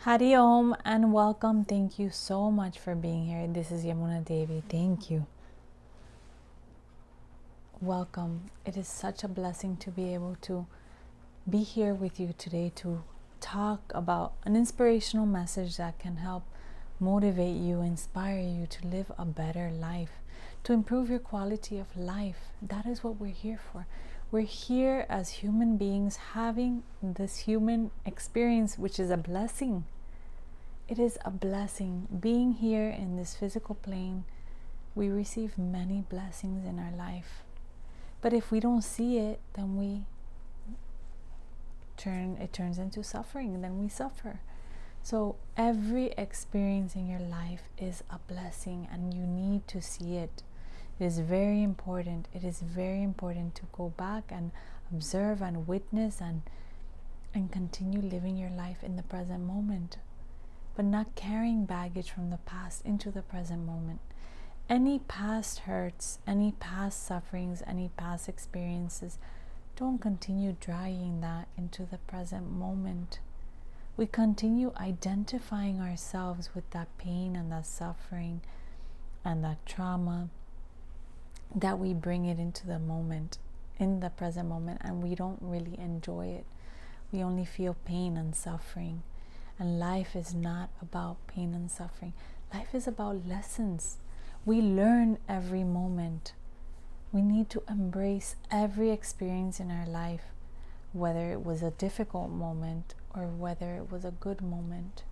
Hari Om and welcome. Thank you so much for being here. This is Yamuna Devi. Thank you. Welcome. It is such a blessing to be able to be here with you today to talk about an inspirational message that can help motivate you, inspire you to live a better life, to improve your quality of life. That is what we're here for. We're here as human beings having this human experience, which is a blessing. It is a blessing. Being here in this physical plane, we receive many blessings in our life. But if we don't see it, then it turns into suffering, then we suffer. So every experience in your life is a blessing and you need to see it. It is very important. It is very important to go back and observe and witness and continue living your life in the present moment, but not carrying baggage from the past into the present moment. Any past hurts, any past sufferings, any past experiences, don't continue dragging that into the present moment. We continue identifying ourselves with that pain and that suffering and that trauma, that we bring it into the moment, in the present moment, and we don't really enjoy it. We only feel pain and suffering. And life is not about pain and suffering. Life is about lessons. We learn every moment. We need to embrace every experience in our life, whether it was a difficult moment or whether it was a good moment.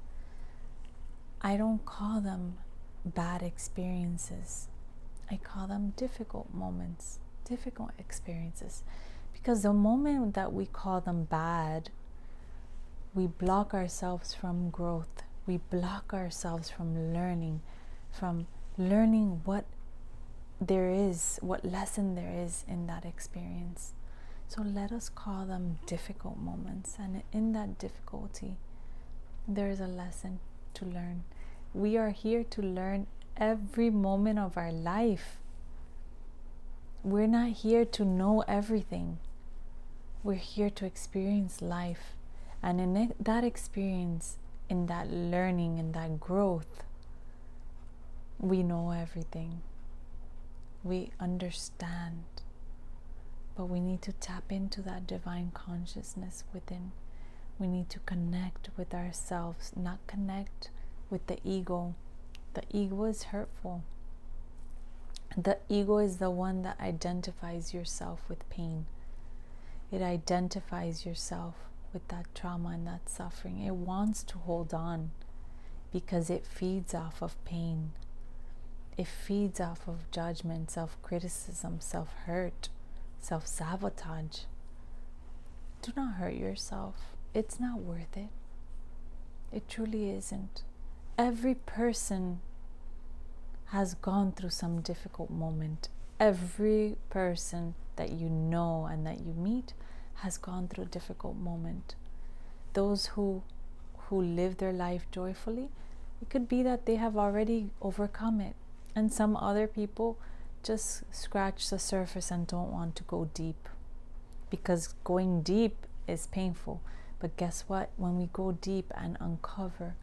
I don't call them bad experiences. I call them difficult moments, difficult experiences. Because the moment that we call them bad, we block ourselves from growth. We block ourselves from learning what there is, what lesson there is in that experience. So let us call them difficult moments. And in that difficulty, there is a lesson to learn. We are here to learn every moment of our life. We're not here to know everything. We're here to experience life. And in that experience, in that learning, in that growth, we know everything. We understand. But we need to tap into that divine consciousness within. We need to connect with ourselves, not connect with the ego. The ego is hurtful. The ego is the one that identifies yourself with pain. It identifies yourself with that trauma and that suffering. It wants to hold on because it feeds off of pain. It feeds off of judgment, self-criticism, self-hurt, self-sabotage. Do not hurt yourself. It's not worth it. It truly isn't. Every person has gone through some difficult moment. Every person that you know and that you meet has gone through a difficult moment. Those who live their life joyfully, it could be that they have already overcome it. And some other people just scratch the surface and don't want to go deep. Because going deep is painful. But guess what? When we go deep and uncover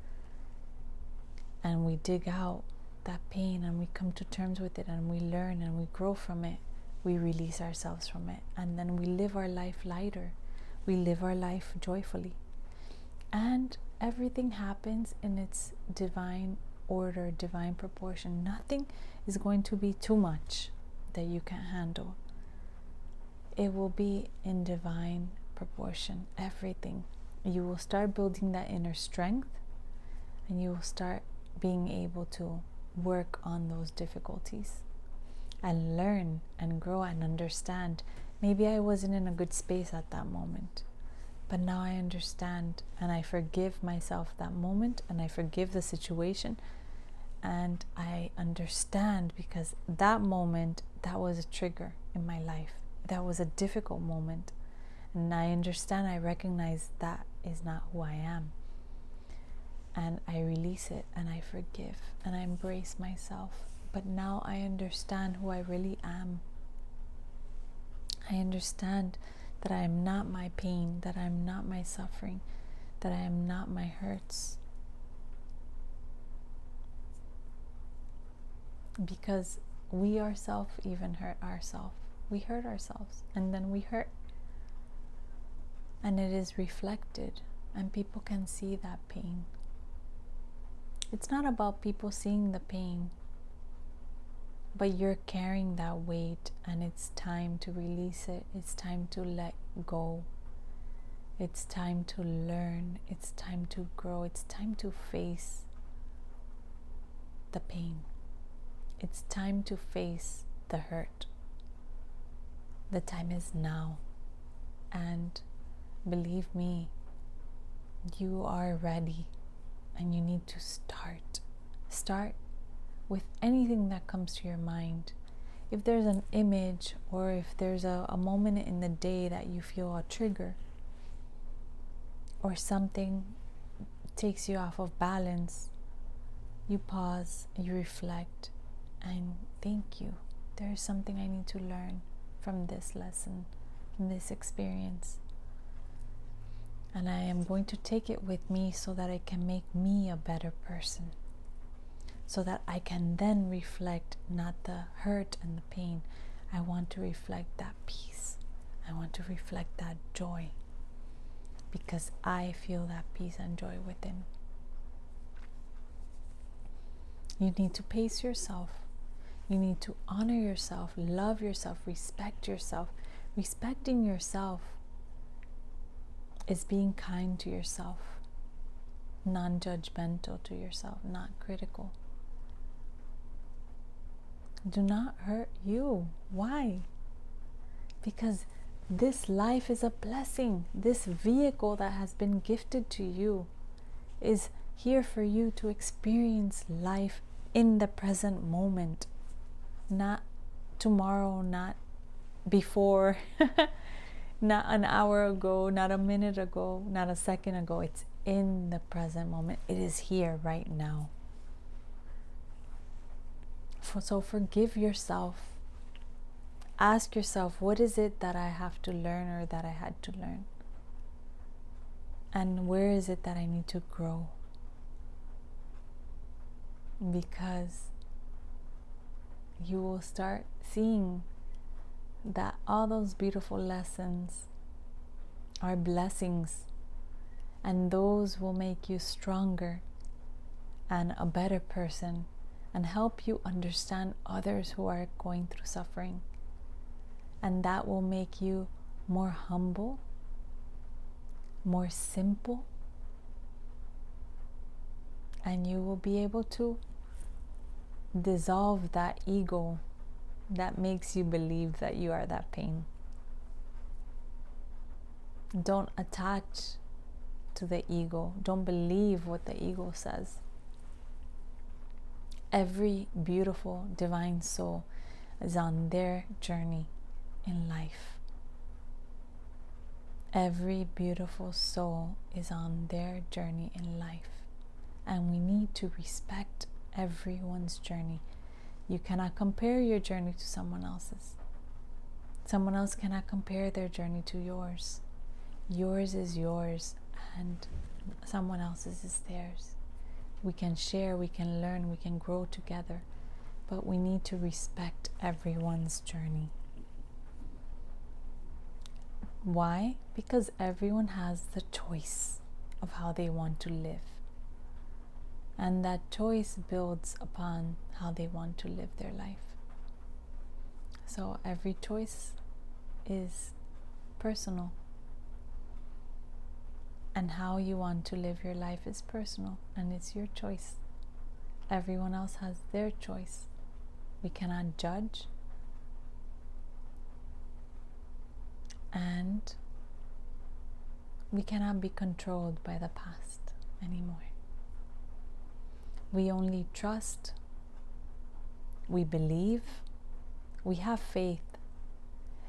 and we dig out that pain and we come to terms with it and we learn and we grow from it, we release ourselves from it, and then we live our life lighter. We live our life joyfully. And everything happens in its divine order, divine proportion. Nothing is going to be too much that you can't handle. It will be in divine proportion, everything. You will start building that inner strength and you will start being able to work on those difficulties and learn and grow and understand. Maybe I wasn't in a good space at that moment, but now I understand and I forgive myself that moment and I forgive the situation and I understand, because that moment, that was a trigger in my life. That was a difficult moment, and I understand, I recognize that is not who I am, and I release it and I forgive and I embrace myself. But now I understand who I really am. I understand that I am not my pain, that I am not my suffering, that I am not my hurts. because we ourselves even hurt ourselves. We hurt ourselves, and then we hurt, and it is reflected, and people can see that pain. It's not about people seeing the pain, but you're carrying that weight, and it's time to release it. It's time to let go. It's time to learn. It's time to grow. It's time to face the pain. It's time to face the hurt. The time is now. And believe me, you are ready, and you need to start. Start with anything that comes to your mind. If there's an image, or if there's a moment in the day that you feel a trigger, or something takes you off of balance, you pause, you reflect, and thank you. There's something I need to learn from this lesson, from this experience. And I am going to take it with me so that it can make me a better person. So that I can then reflect not the hurt and the pain. I want to reflect that peace. I want to reflect that joy. Because I feel that peace and joy within. You need to pace yourself. You need to honor yourself, love yourself, respect yourself. Respecting yourself is being kind to yourself, non-judgmental to yourself, not critical. Do not hurt you. Why? Because this life is a blessing. This vehicle that has been gifted to you is here for you to experience life in the present moment. Not tomorrow, not before, not an hour ago, not a minute ago, not a second ago. It's in the present moment. It is here right now. So forgive yourself. Ask yourself, what is it that I have to learn or that I had to learn? And where is it that I need to grow? Because you will start seeing that all those beautiful lessons are blessings, and those will make you stronger and a better person, and help you understand others who are going through suffering. And that will make you more humble, more simple, and you will be able to dissolve that ego that makes you believe that you are that pain. Don't attach to the ego. Don't believe what the ego says. Every beautiful divine soul is on their journey in life. Every beautiful soul is on their journey in life. And we need to respect everyone's journey. You cannot compare your journey to someone else's. Someone else cannot compare their journey to yours. Yours is yours, and someone else's is theirs. We can share, we can learn, we can grow together, but we need to respect everyone's journey. Why? Because everyone has the choice of how they want to live. And that choice builds upon how they want to live their life. So every choice is personal. And how you want to live your life is personal, and it's your choice. Everyone else has their choice. We cannot judge. And we cannot be controlled by the past anymore. We only trust, we believe, we have faith.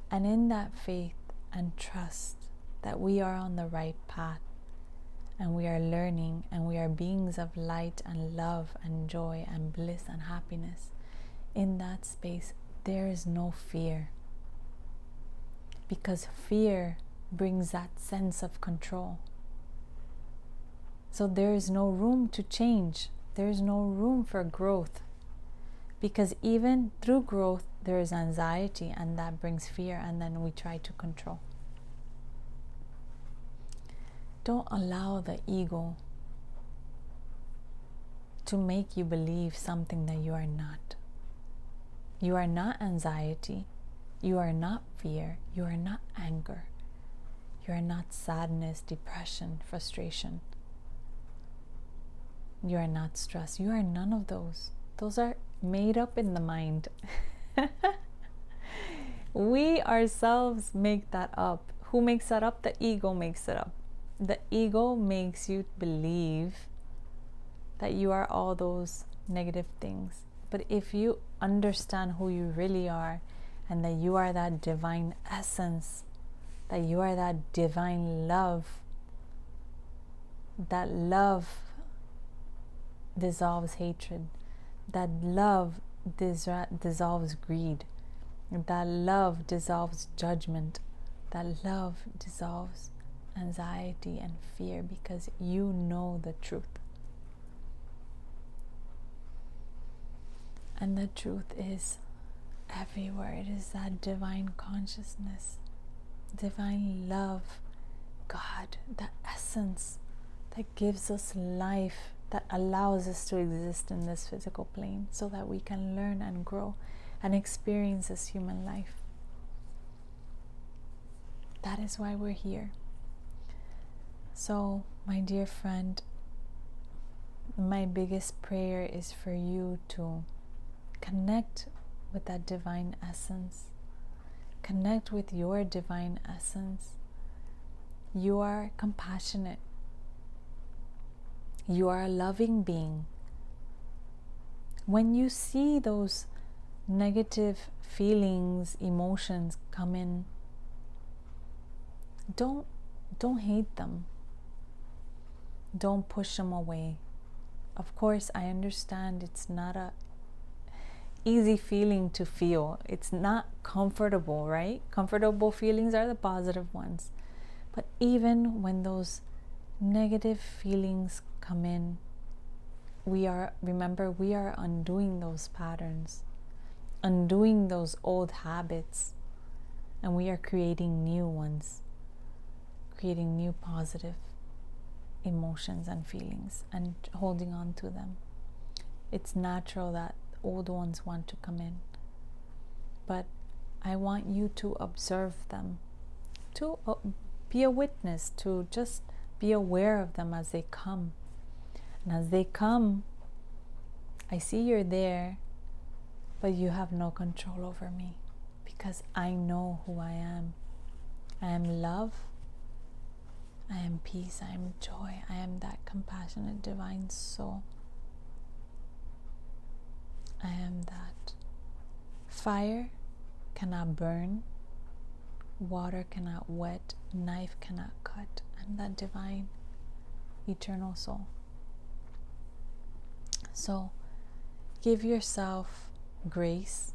And in that faith and trust that we are on the right path, and we are learning, and we are beings of light and love and joy and bliss and happiness, in that space there is no fear. Because fear brings that sense of control. So there is no room to change. There is no room for growth. Because even through growth, there is anxiety, and that brings fear, and then we try to control. Don't allow the ego to make you believe something that you are not. You are not anxiety. You are not fear. You are not anger. You are not sadness, depression, frustration. You are not stress. You are none of those. Those are made up in the mind. We ourselves make that up. Who makes that up? The ego makes it up. The ego makes you believe that you are all those negative things. But if you understand who you really are, and that you are that divine essence, that you are that divine love, that love dissolves hatred, that love dissolves greed, that love dissolves judgment, that love dissolves anxiety and fear, because you know the truth. And the truth is everywhere. It is that divine consciousness, divine love, God, the essence that gives us life, that allows us to exist in this physical plane so that we can learn and grow and experience this human life. That is why we're here. So, my dear friend, my biggest prayer is for you to connect with that divine essence. Connect with your divine essence. You are compassionate. You are a loving being. When you see those negative feelings, emotions come in, don't hate them. Don't push them away. Of course, I understand it's not a easy feeling to feel. It's not comfortable, right? Comfortable feelings are the positive ones. But even when those negative feelings come in, remember, we are undoing those patterns, undoing those old habits, and we are creating new ones, creating new positive emotions and feelings and holding on to them. It's natural that old ones want to come in, but I want you to observe them, to be a witness, to just be aware of them as they come. And as they come, I see you're there, but you have no control over me, because I know who I am. I am love. I am peace. I am joy. I am that compassionate divine soul. I am that. Fire cannot burn, water cannot wet, knife cannot cut. I'm that divine, eternal soul. So give yourself grace,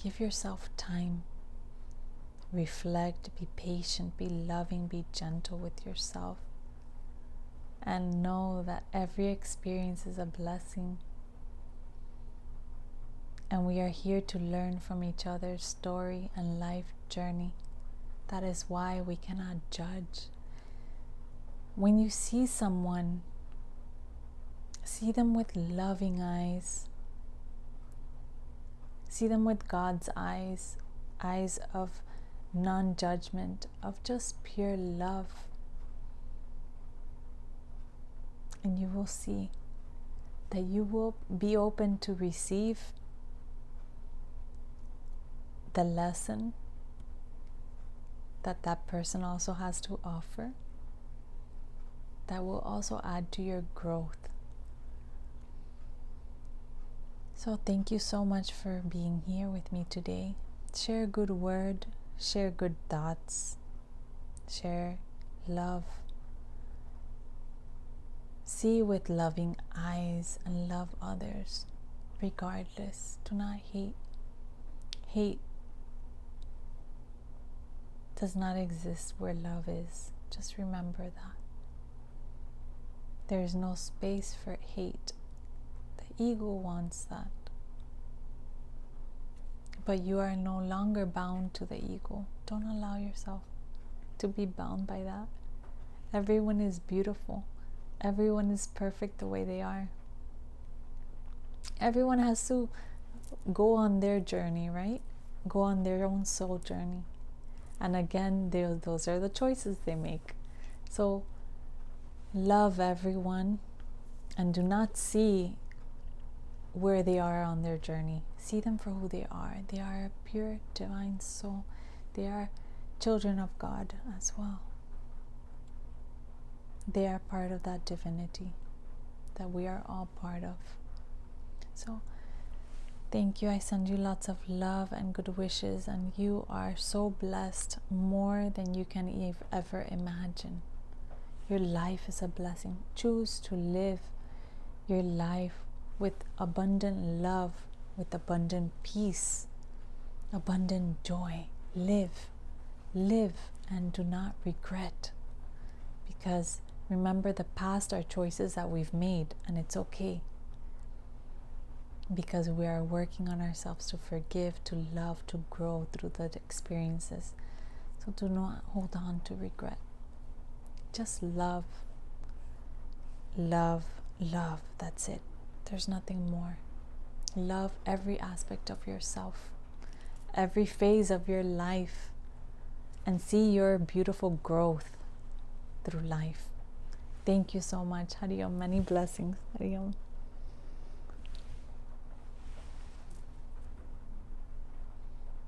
give yourself time, reflect, be patient, be loving, be gentle with yourself, and know that every experience is a blessing. And we are here to learn from each other's story and life journey. That is why we cannot judge. When you see someone, see them with loving eyes. See them with God's eyes, eyes of non-judgment, of just pure love. And you will see that you will be open to receive the lesson that that person also has to offer, that will also add to your growth. So thank you so much for being here with me today. Share a good word, share good thoughts, share love. See with loving eyes and love others regardless. Do not hate. Hate does not exist where love is. Just remember that. There is no space for hate. The ego wants that. But you are no longer bound to the ego. Don't allow yourself to be bound by that. Everyone is beautiful. Everyone is perfect the way they are. Everyone has to go on their journey, right? Go on their own soul journey. And again, those are the choices they make. So love everyone and do not see where they are on their journey. See them for who they are. They are a pure divine soul. They are children of God as well. They are part of that divinity that we are all part of. So thank you. I send you lots of love and good wishes, and you are so blessed, more than you can ever imagine. Your life is a blessing. Choose to live your life with abundant love, with abundant peace, abundant joy. Live and do not regret, because remember, the past are choices that we've made, and it's okay, because we are working on ourselves to forgive, to love, to grow through the experiences. So do not hold on to regret. Just love, love, love. That's it. There's nothing more. Love every aspect of yourself, every phase of your life, and see your beautiful growth through life. Thank you so much. Hari Om. Many blessings. Hari Om.